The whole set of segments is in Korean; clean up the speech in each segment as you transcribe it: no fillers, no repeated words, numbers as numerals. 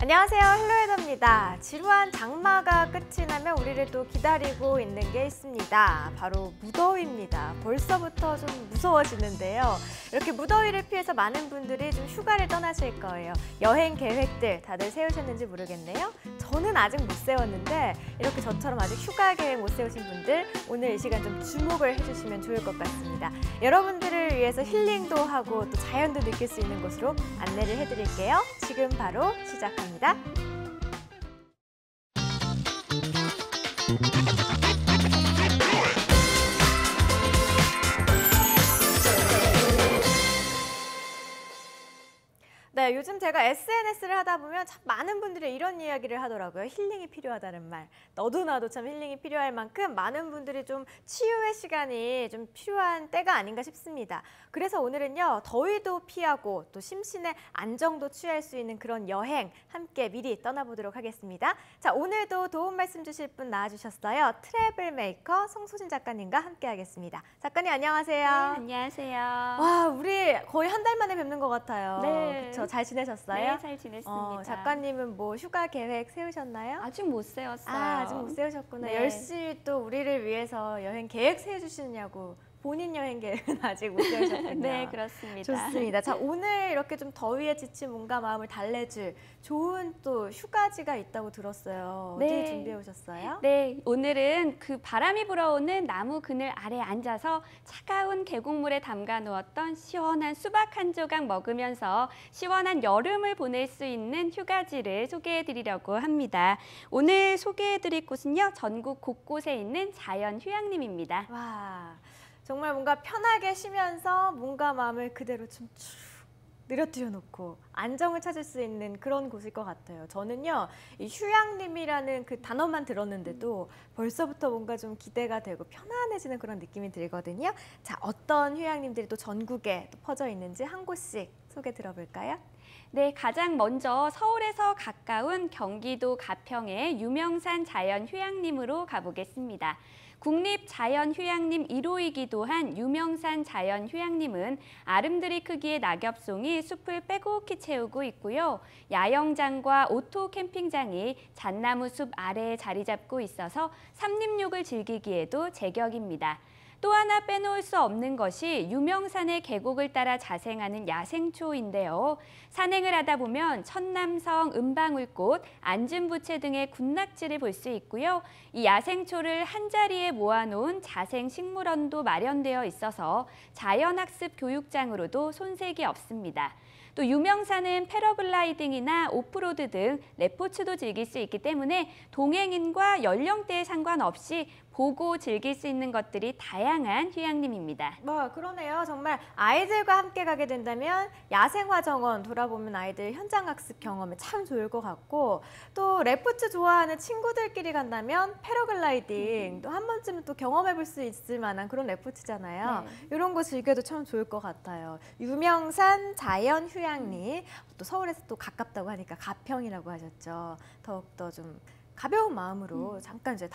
안녕하세요, 헬로헤더입니다. 지루한 장마가 끝이 나면 우리를 또 기다리고 있는 게 있습니다. 바로 무더위입니다. 벌써부터 좀 무서워지는데요. 이렇게 무더위를 피해서 많은 분들이 좀 휴가를 떠나실 거예요. 여행 계획들 다들 세우셨는지 모르겠네요. 저는 아직 못 세웠는데 이렇게 저처럼 아직 휴가 계획 못 세우신 분들 오늘 이 시간 좀 주목을 해주시면 좋을 것 같습니다. 여러분들을 위해서 힐링도 하고 또 자연도 느낄 수 있는 곳으로 안내를 해드릴게요. 지금 바로 시작합니다. 네, 요즘 제가 SNS를 하다 보면 참 많은 분들이 이런 이야기를 하더라고요. 힐링이 필요하다는 말. 너도 나도 참 힐링이 필요할 만큼 많은 분들이 좀 치유의 시간이 좀 필요한 때가 아닌가 싶습니다. 그래서 오늘은요, 더위도 피하고 또 심신의 안정도 취할 수 있는 그런 여행 함께 미리 떠나보도록 하겠습니다. 자, 오늘도 도움 말씀 주실 분 나와주셨어요. 트래블 메이커 송소진 작가님과 함께 하겠습니다. 작가님 안녕하세요. 네, 안녕하세요. 와, 우리 거의 한 달 만에 뵙는 것 같아요. 네. 그쵸? 잘 지내셨어요? 네, 잘 지냈습니다. 작가님은 뭐 휴가 계획 세우셨나요? 아직 못 세웠어요. 아직 못 세우셨구나. 네. 열심히 또 우리를 위해서 여행 계획 세워주시느냐고. 본인 여행 계획은 아직 못 세우셨군요. 네, 그렇습니다. 좋습니다. 자, 오늘 이렇게 좀 더위에 지친 몸과 마음을 달래줄 좋은 또 휴가지가 있다고 들었어요. 어디 네. 준비해 오셨어요? 네, 오늘은 그 바람이 불어오는 나무 그늘 아래 앉아서 차가운 계곡물에 담가 놓았던 시원한 수박 한 조각 먹으면서 시원한 여름을 보낼 수 있는 휴가지를 소개해 드리려고 합니다. 오늘 소개해 드릴 곳은요, 전국 곳곳에 있는 자연 휴양림입니다. 와, 정말 뭔가 편하게 쉬면서 몸과 마음을 그대로 좀 쭉 늘어뜨려 놓고 안정을 찾을 수 있는 그런 곳일 것 같아요. 저는요, 이 휴양림이라는 그 단어만 들었는데도 벌써부터 뭔가 좀 기대가 되고 편안해지는 그런 느낌이 들거든요. 자, 어떤 휴양림들이 또 전국에 또 퍼져 있는지 한 곳씩 소개 들어볼까요? 네, 가장 먼저 서울에서 가까운 경기도 가평의 유명산 자연휴양림으로 가보겠습니다. 국립자연휴양림 1호이기도 한 유명산 자연휴양림은 아름드리 크기의 낙엽송이 숲을 빼곡히 채우고 있고요. 야영장과 오토 캠핑장이 잣나무 숲 아래에 자리 잡고 있어서 삼림욕을 즐기기에도 제격입니다. 또 하나 빼놓을 수 없는 것이 유명산의 계곡을 따라 자생하는 야생초인데요. 산행을 하다 보면 천남성, 은방울꽃, 안진부채 등의 군락지를 볼 수 있고요. 이 야생초를 한자리에 모아놓은 자생식물원도 마련되어 있어서 자연학습 교육장으로도 손색이 없습니다. 또 유명산은 패러글라이딩이나 오프로드 등 레포츠도 즐길 수 있기 때문에 동행인과 연령대에 상관없이 보고 즐길 수 있는 것들이 다양한 휴양림입니다. 그러네요. 정말 아이들과 함께 가게 된다면 야생화 정원 돌아보면 아이들 현장학습 경험에 참 좋을 것 같고, 또 레포츠 좋아하는 친구들끼리 간다면 패러글라이딩 또 한 번쯤은 또 경험해볼 수 있을 만한 그런 레포츠잖아요. 네. 이런 거 즐겨도 참 좋을 것 같아요. 유명산 자연휴양림, 또 서울에서 또 가깝다고 하니까 가평이라고 하셨죠. 더욱더 좀 가벼운 마음으로 잠깐 이제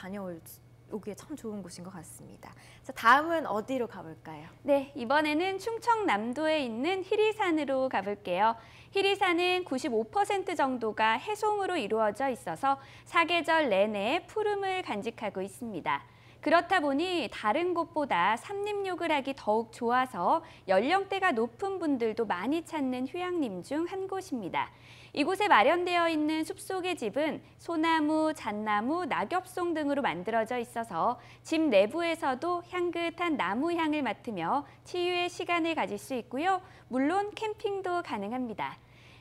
오기에 참 좋은 곳인 것 같습니다. 자, 다음은 어디로 가볼까요? 네, 이번에는 충청남도에 있는 히리산으로 가볼게요. 히리산은 95% 정도가 해송으로 이루어져 있어서 사계절 내내 푸름을 간직하고 있습니다. 그렇다 보니 다른 곳보다 삼림욕을 하기 더욱 좋아서 연령대가 높은 분들도 많이 찾는 휴양림 중 한 곳입니다. 이곳에 마련되어 있는 숲속의 집은 소나무, 잣나무, 낙엽송 등으로 만들어져 있어서 집 내부에서도 향긋한 나무 향을 맡으며 치유의 시간을 가질 수 있고요. 물론 캠핑도 가능합니다.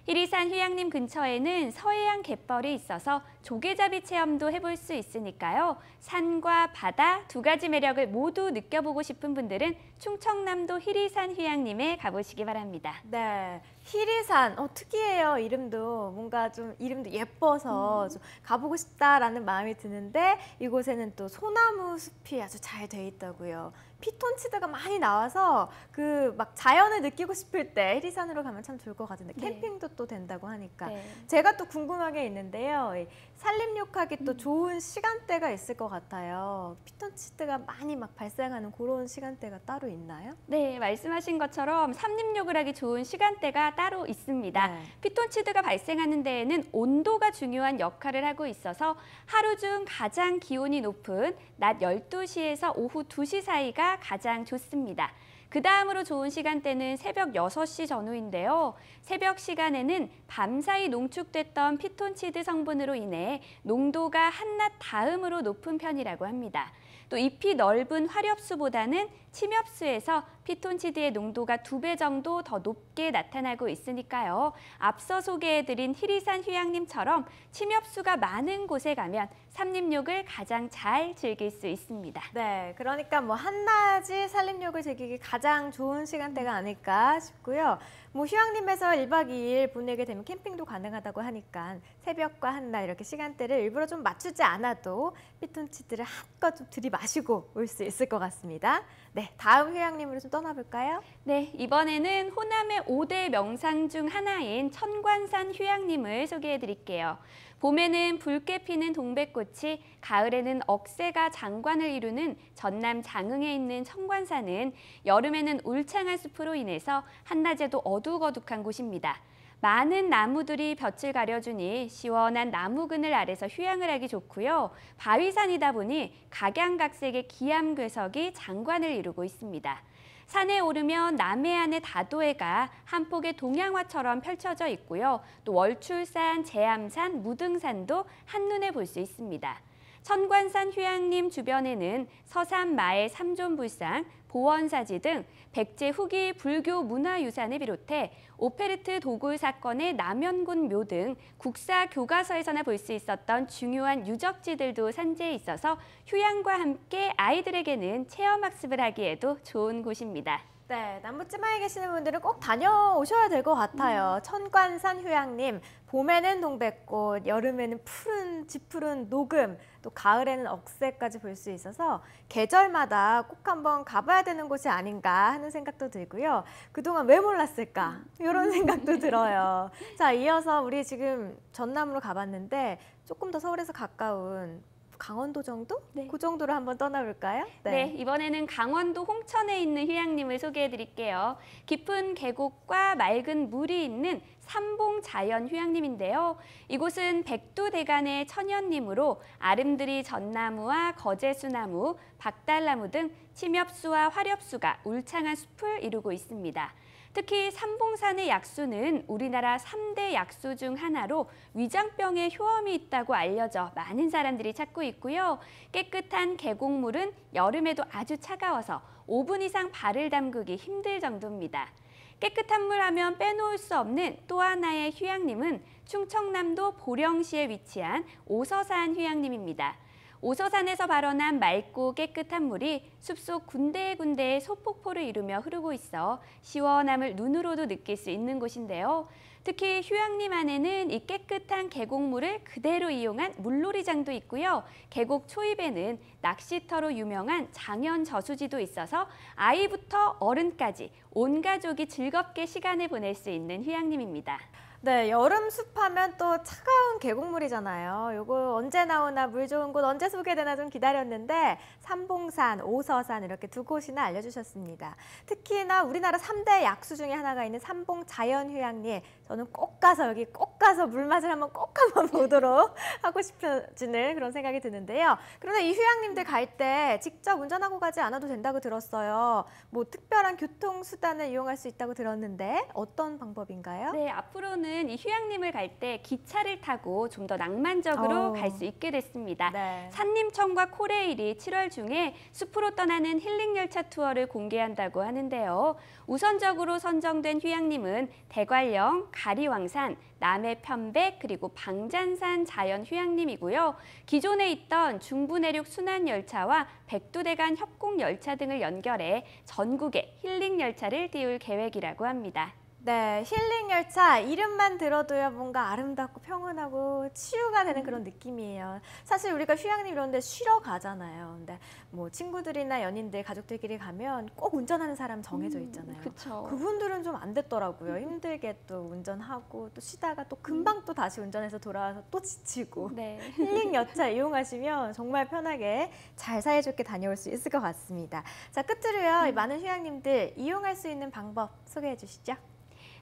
히리산 휴양림 근처에는 서해안 갯벌이 있어서 조개잡이 체험도 해볼 수 있으니까요. 산과 바다 두 가지 매력을 모두 느껴보고 싶은 분들은 충청남도 히리산 휴양림에 가보시기 바랍니다. 네, 히리산, 특이해요. 이름도 뭔가 좀 이름도 예뻐서 좀 가보고 싶다라는 마음이 드는데 이곳에는 또 소나무 숲이 아주 잘 돼 있다고요. 피톤치드가 많이 나와서 그 막 자연을 느끼고 싶을 때 해리산으로 가면 참 좋을 것 같은데 네. 캠핑도 또 된다고 하니까 네. 제가 또 궁금한 게 있는데요. 이 산림욕하기 또 좋은 시간대가 있을 것 같아요. 피톤치드가 많이 막 발생하는 그런 시간대가 따로 있나요? 네, 말씀하신 것처럼 산림욕을 하기 좋은 시간대가 따로 있습니다. 네. 피톤치드가 발생하는 데에는 온도가 중요한 역할을 하고 있어서 하루 중 가장 기온이 높은 낮 12시에서 오후 2시 사이가 가장 좋습니다. 그 다음으로 좋은 시간대는 새벽 6시 전후인데요. 새벽 시간에는 밤사이 농축됐던 피톤치드 성분으로 인해 농도가 한낮 다음으로 높은 편이라고 합니다. 또 잎이 넓은 화렵수보다는 침엽수에서 피톤치드의 농도가 2배 정도 더 높게 나타나고 있으니까요. 앞서 소개해드린 히리산 휴양림처럼 침엽수가 많은 곳에 가면 산림욕을 가장 잘 즐길 수 있습니다. 네, 그러니까 뭐 한낮이 산림욕을 즐기기 가장 좋은 시간대가 아닐까 싶고요. 뭐 휴양림에서 1박 2일 보내게 되면 캠핑도 가능하다고 하니까 새벽과 한낮 이렇게 시간대를 일부러 좀 맞추지 않아도 피톤치드를 한껏 좀 들이마시고 올 수 있을 것 같습니다. 네, 다음 휴양림으로 좀 떠나볼까요? 네, 이번에는 호남의 5대 명상 중 하나인 천관산 휴양림을 소개해드릴게요. 봄에는 붉게 피는 동백꽃이, 가을에는 억새가 장관을 이루는 전남 장흥에 있는 천관산은 여름에는 울창한 숲으로 인해서 한낮에도 어둑어둑한 곳입니다. 많은 나무들이 볕을 가려주니 시원한 나무 그늘 아래서 휴양을 하기 좋고요. 바위산이다 보니 각양각색의 기암괴석이 장관을 이루고 있습니다. 산에 오르면 남해안의 다도해가 한 폭의 동양화처럼 펼쳐져 있고요. 또 월출산, 제암산, 무등산도 한눈에 볼 수 있습니다. 천관산 휴양림 주변에는 서산 마을 삼존불상, 보원사지 등 백제 후기 불교 문화유산을 비롯해 오페르트 도굴 사건의 남연군 묘 등 국사 교과서에서나 볼 수 있었던 중요한 유적지들도 산재해 있어서 휴양과 함께 아이들에게는 체험학습을 하기에도 좋은 곳입니다. 네, 남부지방에 계시는 분들은 꼭 다녀오셔야 될 것 같아요. 천관산 휴양림, 봄에는 동백꽃, 여름에는 푸른, 짙푸른 녹음, 또 가을에는 억새까지 볼 수 있어서 계절마다 꼭 한번 가봐야 되는 곳이 아닌가 하는 생각도 들고요. 그동안 왜 몰랐을까? 이런 생각도 들어요. 자, 이어서 우리 지금 전남으로 가봤는데 조금 더 서울에서 가까운 강원도 정도? 네. 그 정도로 한번 떠나볼까요? 네, 이번에는 강원도 홍천에 있는 휴양림을 소개해드릴게요. 깊은 계곡과 맑은 물이 있는 삼봉자연휴양림인데요. 이곳은 백두대간의 천연림으로 아름드리 전나무와 거제수나무, 박달나무 등 침엽수와 화렵수가 울창한 숲을 이루고 있습니다. 특히 삼봉산의 약수는 우리나라 3대 약수 중 하나로 위장병에 효험이 있다고 알려져 많은 사람들이 찾고 있고요. 깨끗한 계곡물은 여름에도 아주 차가워서 5분 이상 발을 담그기 힘들 정도입니다. 깨끗한 물 하면 빼놓을 수 없는 또 하나의 휴양림은 충청남도 보령시에 위치한 오서산 휴양림입니다. 오서산에서 발원한 맑고 깨끗한 물이 숲속 군데군데에 소폭포를 이루며 흐르고 있어 시원함을 눈으로도 느낄 수 있는 곳인데요. 특히 휴양림 안에는 이 깨끗한 계곡물을 그대로 이용한 물놀이장도 있고요. 계곡 초입에는 낚시터로 유명한 장현 저수지도 있어서 아이부터 어른까지 온 가족이 즐겁게 시간을 보낼 수 있는 휴양림입니다. 네, 여름 숲하면 또 차가운 계곡물이잖아요. 요거 언제 나오나 물 좋은 곳 언제 소개되나 좀 기다렸는데 삼봉산, 오서산 이렇게 두 곳이나 알려주셨습니다. 특히나 우리나라 3대 약수 중에 하나가 있는 삼봉자연휴양림 저는 꼭 가서 여기 꼭 가서 물맛을 꼭 한번 보도록 하고 싶어지는 그런 생각이 드는데요. 그런데 이 휴양림들 갈 때 직접 운전하고 가지 않아도 된다고 들었어요. 뭐 특별한 교통수단을 이용할 수 있다고 들었는데 어떤 방법인가요? 네, 앞으로는 이 휴양림을 갈 때 기차를 타고 좀 더 낭만적으로 갈 수 있게 됐습니다. 네. 산림청과 코레일이 7월 중에 숲으로 떠나는 힐링열차 투어를 공개한다고 하는데요. 우선적으로 선정된 휴양림은 대관령, 가리왕산, 남해편백 그리고 방잔산 자연휴양림이고요. 기존에 있던 중부내륙 순환열차와 백두대간 협곡열차 등을 연결해 전국에 힐링열차를 띄울 계획이라고 합니다. 네, 힐링 열차 이름만 들어도요 뭔가 아름답고 평온하고 치유가 되는 그런 느낌이에요. 사실 우리가 휴양림 이런 데 쉬러 가잖아요. 근데 뭐 친구들이나 연인들, 가족들끼리 가면 꼭 운전하는 사람 정해져 있잖아요. 그쵸. 그분들은 좀 안 됐더라고요. 힘들게 또 운전하고 또 쉬다가 또 금방 또 다시 운전해서 돌아와서 또 지치고. 네. 힐링 열차 이용하시면 정말 편하게 잘 사이좋게 다녀올 수 있을 것 같습니다. 자, 끝으로요. 이 많은 휴양림들 이용할 수 있는 방법 소개해 주시죠.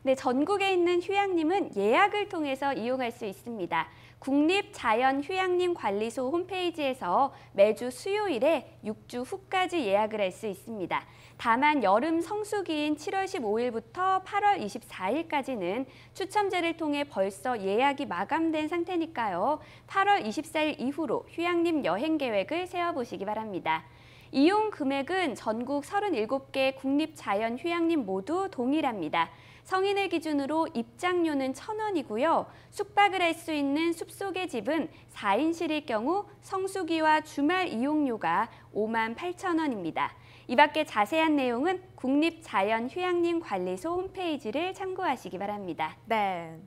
네, 전국에 있는 휴양림은 예약을 통해서 이용할 수 있습니다. 국립자연휴양림관리소 홈페이지에서 매주 수요일에 6주 후까지 예약을 할 수 있습니다. 다만 여름 성수기인 7월 15일부터 8월 24일까지는 추첨제를 통해 벌써 예약이 마감된 상태니까요. 8월 24일 이후로 휴양림 여행 계획을 세워보시기 바랍니다. 이용 금액은 전국 37개 국립자연휴양림 모두 동일합니다. 성인을 기준으로 입장료는 1,000원이고요. 숙박을 할 수 있는 숲속의 집은 4인실일 경우 성수기와 주말 이용료가 58,000원입니다. 이 밖에 자세한 내용은 국립자연휴양림관리소 홈페이지를 참고하시기 바랍니다. 네.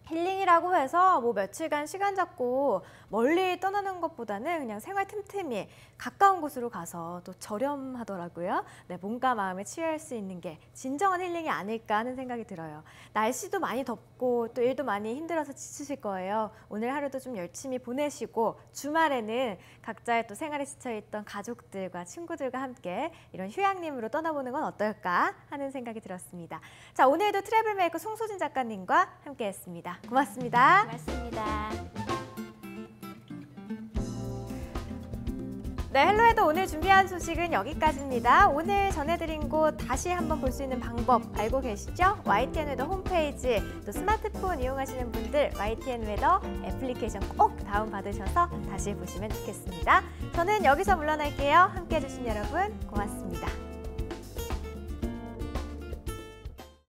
힐링이라고 해서 뭐 며칠간 시간 잡고 멀리 떠나는 것보다는 그냥 생활 틈틈이 가까운 곳으로 가서 또 저렴하더라고요. 네, 몸과 마음에 치유할 수 있는 게 진정한 힐링이 아닐까 하는 생각이 들어요. 날씨도 많이 덥고 또 일도 많이 힘들어서 지치실 거예요. 오늘 하루도 좀 열심히 보내시고 주말에는 각자의 또 생활에 지쳐있던 가족들과 친구들과 함께 이런 휴양림으로 떠나보는 건 어떨까 하는 생각이 들었습니다. 자, 오늘도 트래블메이커 송소진 작가님과 함께했습니다. 고맙습니다. 고맙습니다. 네, 헬로에도 오늘 준비한 소식은 여기까지입니다. 오늘 전해드린 곳 다시 한번 볼 수 있는 방법 알고 계시죠? YTN 웨더 홈페이지, 또 스마트폰 이용하시는 분들 YTN 웨더 애플리케이션 꼭 다운받으셔서 다시 보시면 좋겠습니다. 저는 여기서 물러날게요. 함께해 주신 여러분 고맙습니다.